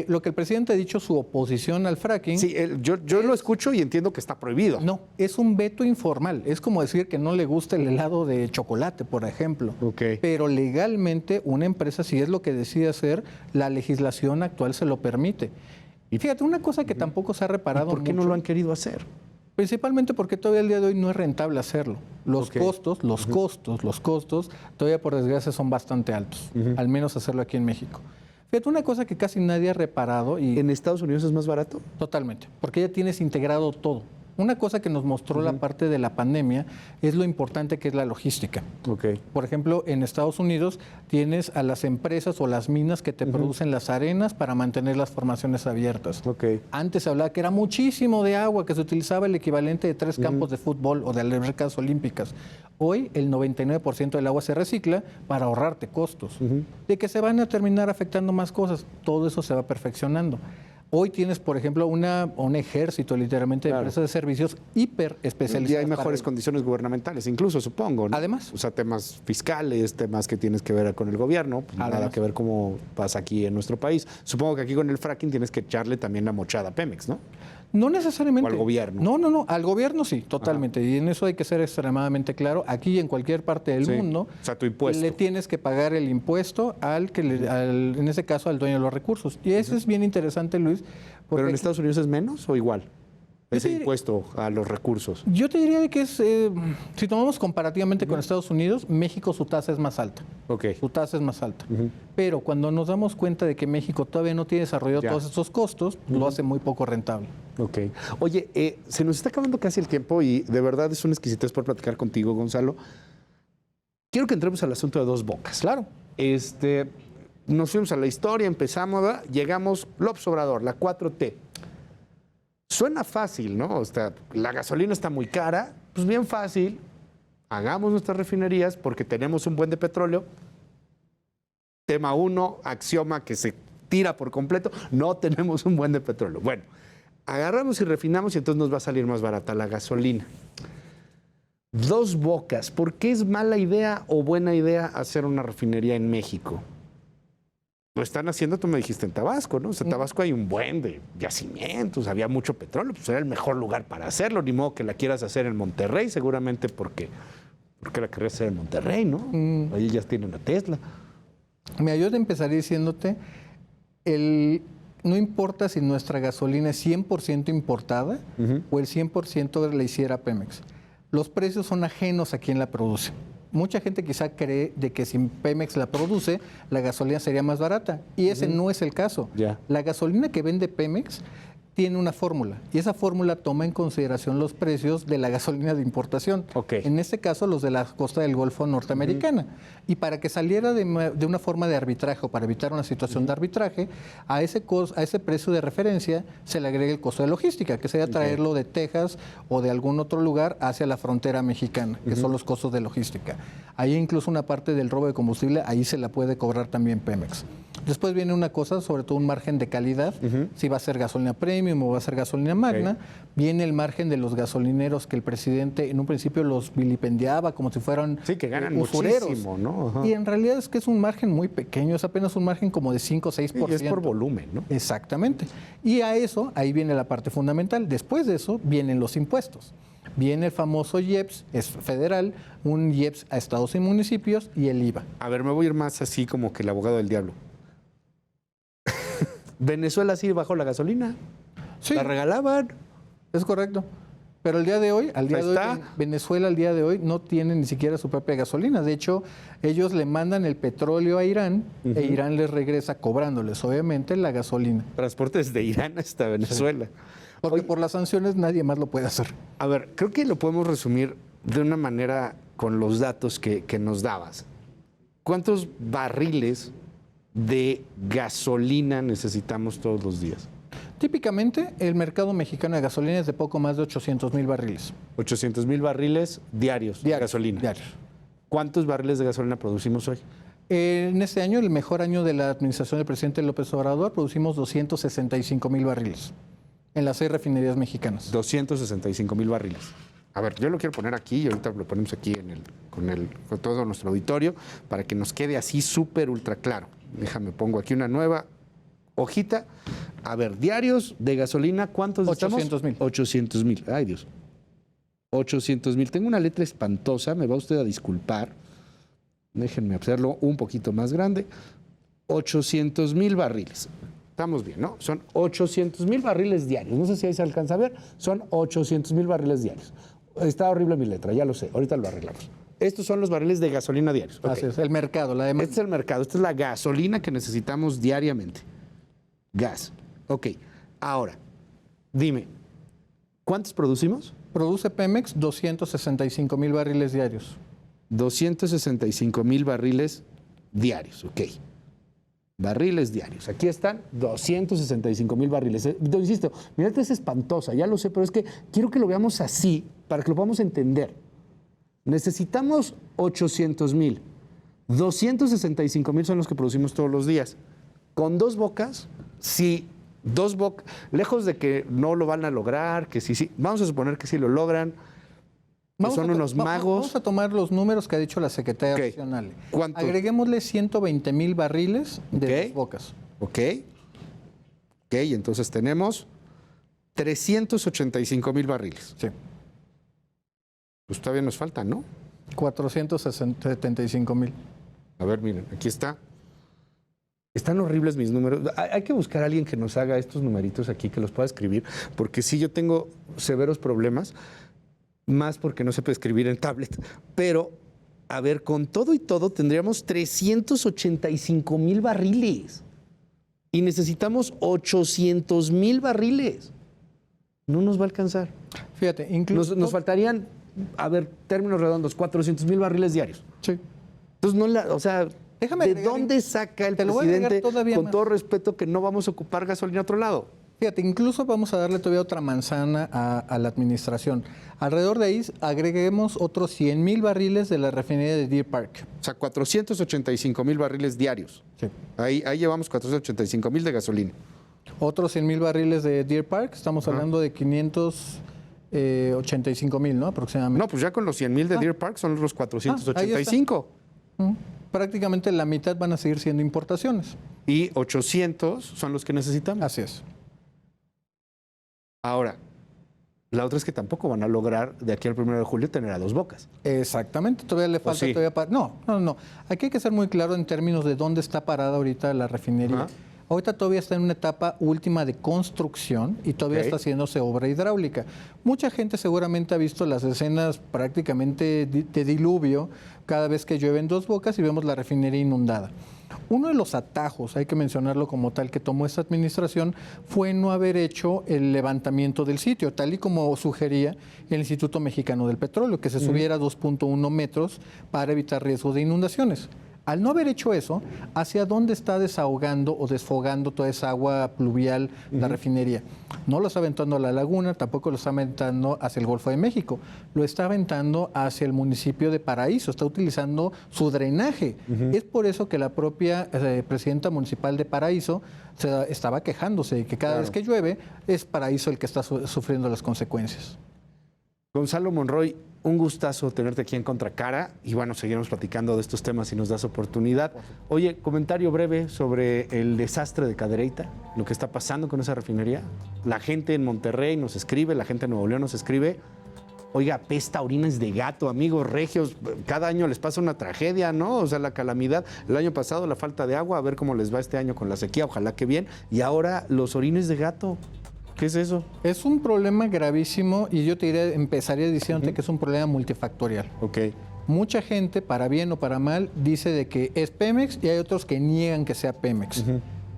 Lo que el presidente ha dicho, su oposición al fracking... Sí, yo lo escucho y entiendo que está prohibido. No, es un veto informal. Es como decir que no le gusta el helado de chocolate, por ejemplo. Ok. Pero legalmente una empresa, si es lo que decide hacer, la legislación actual se lo permite. Y fíjate, una cosa que tampoco se ha reparado ¿Por qué mucho, no lo han querido hacer? Principalmente porque todavía el día de hoy no es rentable hacerlo. Los costos, todavía por desgracia son bastante altos, al menos hacerlo aquí en México. Fíjate, una cosa que casi nadie ha reparado y... ¿En Estados Unidos es más barato? Totalmente, porque ya tienes integrado todo. Una cosa que nos mostró la parte de la pandemia es lo importante que es la logística. Ok. Por ejemplo, en Estados Unidos tienes a las empresas o las minas que te producen las arenas para mantener las formaciones abiertas. Ok. Antes se hablaba que era muchísimo de agua, que se utilizaba el equivalente de 3 campos de fútbol o de albercas olímpicas. Hoy el 99% del agua se recicla para ahorrarte costos. De que se van a terminar afectando más cosas, todo eso se va perfeccionando. Hoy tienes, por ejemplo, un ejército literalmente de empresas de servicios hiper especializadas. Y hay mejores condiciones gubernamentales, incluso, supongo, ¿no? Además. O sea, temas fiscales, temas que tienes que ver con el gobierno, pues nada que ver cómo pasa aquí en nuestro país. Supongo que aquí con el fracking tienes que echarle también la mochada a Pemex, ¿no? No necesariamente. ¿O al gobierno? No, al gobierno sí, totalmente. Y en eso hay que ser extremadamente claro. Aquí y en cualquier parte del mundo, o sea, tu impuesto. le tienes que pagar el impuesto en ese caso, al dueño de los recursos. Y eso es bien interesante, Luis. ¿Pero en Estados Unidos es menos o igual? Ese impuesto a los recursos. Yo te diría que es, si tomamos comparativamente con Estados Unidos, México su tasa es más alta. Ok. Su tasa es más alta. Pero cuando nos damos cuenta de que México todavía no tiene desarrollado todos estos costos, lo hace muy poco rentable. Ok. Oye, se nos está acabando casi el tiempo y de verdad es una exquisitez por platicar contigo, Gonzalo. Quiero que entremos al asunto de Dos Bocas. Claro. Nos fuimos a la historia, empezamos, ¿verdad? Llegamos, López Obrador, la 4T. Suena fácil, ¿no? O sea, la gasolina está muy cara, pues bien fácil, hagamos nuestras refinerías porque tenemos un buen de petróleo. Tema 1, axioma que se tira por completo, no tenemos un buen de petróleo. Bueno, agarramos y refinamos y entonces nos va a salir más barata la gasolina. Dos Bocas, ¿por qué es mala idea o buena idea hacer una refinería en México? Lo están haciendo, tú me dijiste, en Tabasco, ¿no? O sea, en Tabasco hay un buen de yacimientos, había mucho petróleo, pues era el mejor lugar para hacerlo, ni modo que la quieras hacer en Monterrey, seguramente porque la querrías hacer en Monterrey, ¿no? Ahí ya tienen la Tesla. Mira, yo te empezaré diciéndote, no importa si nuestra gasolina es 100% importada o el 100% la hiciera Pemex. Los precios son ajenos a quien la produce. Mucha gente quizá cree de que si Pemex la produce, la gasolina sería más barata. Y ese no es el caso. La gasolina que vende Pemex tiene una fórmula. Y esa fórmula toma en consideración los precios de la gasolina de importación. En este caso, los de la costa del Golfo norteamericana. Y para que saliera de una forma de arbitraje o para evitar una situación de arbitraje, a ese precio de referencia se le agrega el costo de logística, que sería traerlo de Texas o de algún otro lugar hacia la frontera mexicana, que son los costos de logística. Ahí incluso una parte del robo de combustible, ahí se la puede cobrar también Pemex. Después viene una cosa, sobre todo un margen de calidad, si va a ser gasolina premium o va a ser gasolina magna. Viene el margen de los gasolineros que el presidente en un principio los vilipendiaba como si fueran que ganan usureros. Muchísimo, ¿no? Y en realidad es que es un margen muy pequeño, es apenas un margen como de 5 o 6%. Y es por volumen, ¿no? Exactamente. Y a eso, ahí viene la parte fundamental. Después de eso, vienen los impuestos. Viene el famoso IEPS, es federal, un IEPS a estados y municipios y el IVA. A ver, me voy a ir más así como que el abogado del diablo. Venezuela sí bajó la gasolina. Sí. La regalaban. Es correcto. Pero el día de hoy, Venezuela al día de hoy no tiene ni siquiera su propia gasolina. De hecho, ellos le mandan el petróleo a Irán e Irán les regresa cobrándoles, obviamente, la gasolina. Transporte desde Irán hasta Venezuela. Sí. Porque por las sanciones nadie más lo puede hacer. A ver, creo que lo podemos resumir de una manera con los datos que nos dabas. ¿Cuántos barriles de gasolina necesitamos todos los días? Típicamente, el mercado mexicano de gasolina es de poco más de 800,000 barriles. 800,000 barriles diarios de gasolina. Diarios. ¿Cuántos barriles de gasolina producimos hoy? En este año, el mejor año de la administración del presidente López Obrador, producimos 265,000 barriles en las 6 refinerías mexicanas. 265,000 barriles. A ver, yo lo quiero poner aquí y ahorita lo ponemos aquí con todo nuestro auditorio para que nos quede así súper ultra claro. Déjame, pongo aquí una nueva hojita. A ver, diarios de gasolina, ¿cuántos estamos? 800,000. 800,000. Ay, Dios. 800,000. Tengo una letra espantosa, me va usted a disculpar. Déjenme hacerlo un poquito más grande. 800,000 barriles. Estamos bien, ¿no? Son 800,000 barriles diarios. No sé si ahí se alcanza a ver. Son 800,000 barriles diarios. Está horrible mi letra, ya lo sé. Ahorita lo arreglamos. Estos son los barriles de gasolina diarios. Okay. Así es, el mercado, la demanda. Este es el mercado. Esta es la gasolina que necesitamos diariamente. Gas. Ok. Ahora, dime, ¿cuántos producimos? Produce Pemex 265,000 barriles diarios. 265,000 barriles diarios, ok. Barriles diarios. Aquí están 265,000 barriles. Insisto, mi letra es espantosa, ya lo sé, pero es que quiero que lo veamos así para que lo podamos entender. Necesitamos 800,000. 265,000 son los que producimos todos los días. Con 2 bocas, sí, 2 bocas, lejos de que no lo van a lograr, que sí, vamos a suponer que sí lo logran. Son unos magos. Vamos a tomar los números que ha dicho la Secretaría Nacional. ¿Cuánto? Agreguémosle 120,000 barriles de 2 bocas. Ok, entonces tenemos 385,000 barriles. Sí. Pues todavía nos faltan, ¿no? 475,000. A ver, miren, aquí está. Están horribles mis números. Hay que buscar a alguien que nos haga estos numeritos aquí, que los pueda escribir, porque sí, yo tengo severos problemas. Más porque no se puede escribir en tablet. Pero, a ver, con todo y todo tendríamos 385,000 barriles. Y necesitamos 800,000 barriles. No nos va a alcanzar. Fíjate, incluso... Nos faltarían, a ver, términos redondos, 400,000 barriles diarios. Sí. Entonces, o sea, ¿de dónde saca el presidente, con todo respeto, que no vamos a ocupar gasolina a otro lado? Fíjate, incluso vamos a darle todavía otra manzana a la administración. Alrededor de ahí agreguemos otros 100,000 barriles de la refinería de Deer Park. O sea, 485,000 barriles diarios. Sí. Ahí llevamos 485,000 de gasolina. Otros 100,000 barriles de Deer Park, estamos hablando de 585,000, ¿no? Aproximadamente. No, pues ya con los 100,000 de Deer Park son los 485. Prácticamente la mitad van a seguir siendo importaciones. Y 800 son los que necesitamos. Así es. Ahora, la otra es que tampoco van a lograr de aquí al 1 de julio tener a 2 bocas. Exactamente, todavía le falta sí. No. Aquí hay que ser muy claro en términos de dónde está parada ahorita la refinería. Ahorita todavía está en una etapa última de construcción y todavía está haciéndose obra hidráulica. Mucha gente seguramente ha visto las escenas prácticamente de diluvio cada vez que llueven 2 bocas y vemos la refinería inundada. Uno de los atajos, hay que mencionarlo como tal, que tomó esta administración fue no haber hecho el levantamiento del sitio, tal y como sugería el Instituto Mexicano del Petróleo, que se subiera a 2.1 metros para evitar riesgos de inundaciones. Al no haber hecho eso, ¿hacia dónde está desahogando o desfogando toda esa agua pluvial la refinería? No lo está aventando a la laguna, tampoco lo está aventando hacia el Golfo de México, lo está aventando hacia el municipio de Paraíso, está utilizando su drenaje. Es por eso que la propia presidenta municipal de Paraíso estaba quejándose de que cada vez que llueve es Paraíso el que está sufriendo las consecuencias. Gonzalo Monroy, un gustazo tenerte aquí en Contracara y bueno, seguiremos platicando de estos temas si nos das oportunidad. Oye, comentario breve sobre el desastre de Cadereyta, lo que está pasando con esa refinería. La gente en Monterrey nos escribe, la gente en Nuevo León nos escribe. Oiga, apesta orines de gato, amigos regios, cada año les pasa una tragedia, ¿no? O sea, la calamidad, el año pasado la falta de agua, a ver cómo les va este año con la sequía, ojalá que bien. Y ahora los orines de gato. ¿Qué es eso? Es un problema gravísimo y yo empezaría diciéndote que es un problema multifactorial. Ok. Mucha gente, para bien o para mal, dice de que es Pemex y hay otros que niegan que sea Pemex.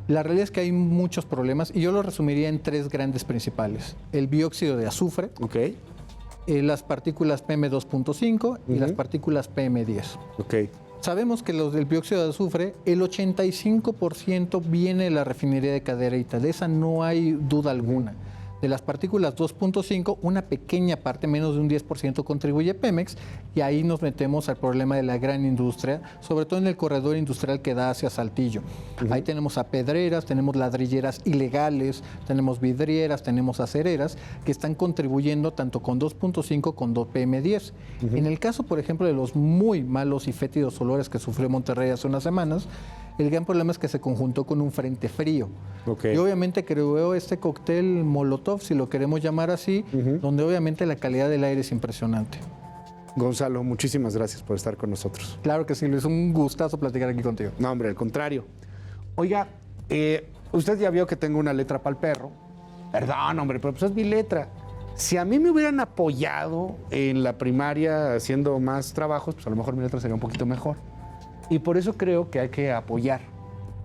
La realidad es que hay muchos problemas y yo lo resumiría en 3 grandes principales. El dióxido de azufre, las partículas PM2.5 y las partículas PM10. Ok. Sabemos que los del dióxido de azufre, el 85% viene de la refinería de Cadereyta, de esa no hay duda alguna. De las partículas 2.5, una pequeña parte, menos de un 10%, contribuye Pemex, y ahí nos metemos al problema de la gran industria, sobre todo en el corredor industrial que da hacia Saltillo. Ahí tenemos a pedreras, tenemos ladrilleras ilegales, tenemos vidrieras, tenemos acereras, que están contribuyendo tanto con 2.5 con 2 PM10. En el caso, por ejemplo, de los muy malos y fétidos olores que sufrió Monterrey hace unas semanas, el gran problema es que se conjuntó con un frente frío. Y obviamente creó este cóctel Molotov, si lo queremos llamar así, donde obviamente la calidad del aire es impresionante. Gonzalo, muchísimas gracias por estar con nosotros. Claro que sí, Luis, un gustazo platicar aquí contigo. No, hombre, al contrario. Oiga, usted ya vio que tengo una letra para el perro. Perdón, hombre, pero pues es mi letra. Si a mí me hubieran apoyado en la primaria haciendo más trabajos, pues a lo mejor mi letra sería un poquito mejor. Y por eso creo que hay que apoyar.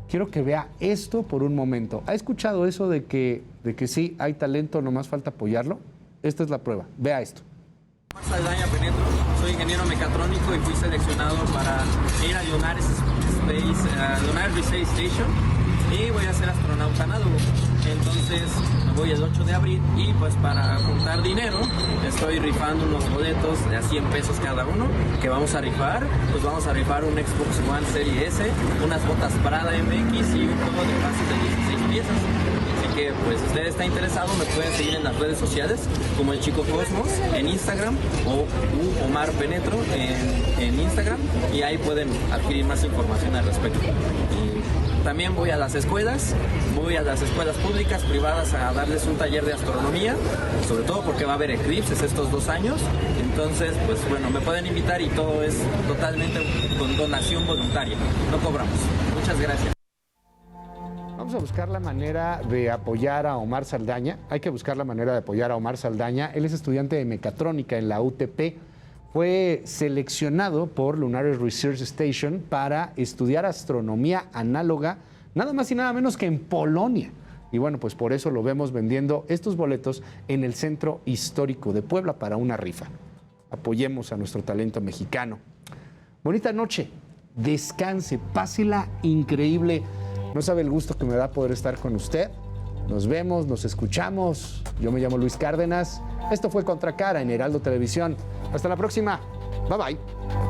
Quiero que vea esto por un momento. ¿Ha escuchado eso de que sí hay talento, nomás falta apoyarlo? Esta es la prueba. Vea esto. Omar Saldaña Penetro, soy ingeniero mecatrónico y fui seleccionado para ir a Lunar Space Station y voy a ser astronauta análogo. Entonces me voy el 8 de abril y pues para juntar dinero estoy rifando unos boletos de a 100 pesos cada uno que vamos a rifar. Pues vamos a rifar un Xbox One Series S, unas botas Prada MX y un juego de pases de 16 piezas. Así que pues si usted está interesado me pueden seguir en las redes sociales como el Chico Cosmos en Instagram o Omar Penetro en Instagram y ahí pueden adquirir más información al respecto. También voy a las escuelas públicas, privadas, a darles un taller de astronomía, sobre todo porque va a haber eclipses estos 2 años. Entonces, pues bueno, me pueden invitar y todo es totalmente con donación voluntaria. No cobramos. Muchas gracias. Vamos a buscar la manera de apoyar a Omar Saldaña. Hay que buscar la manera de apoyar a Omar Saldaña. Él es estudiante de mecatrónica en la UTP. Fue seleccionado por Lunar Research Station para estudiar astronomía análoga, nada más y nada menos que en Polonia. Y bueno, pues por eso lo vemos vendiendo estos boletos en el Centro Histórico de Puebla para una rifa. Apoyemos a nuestro talento mexicano. Bonita noche, descanse, pásela increíble. No sabe el gusto que me da poder estar con usted. Nos vemos, nos escuchamos. Yo me llamo Luis Cárdenas. Esto fue Contracara en Heraldo Televisión. Hasta la próxima. Bye bye.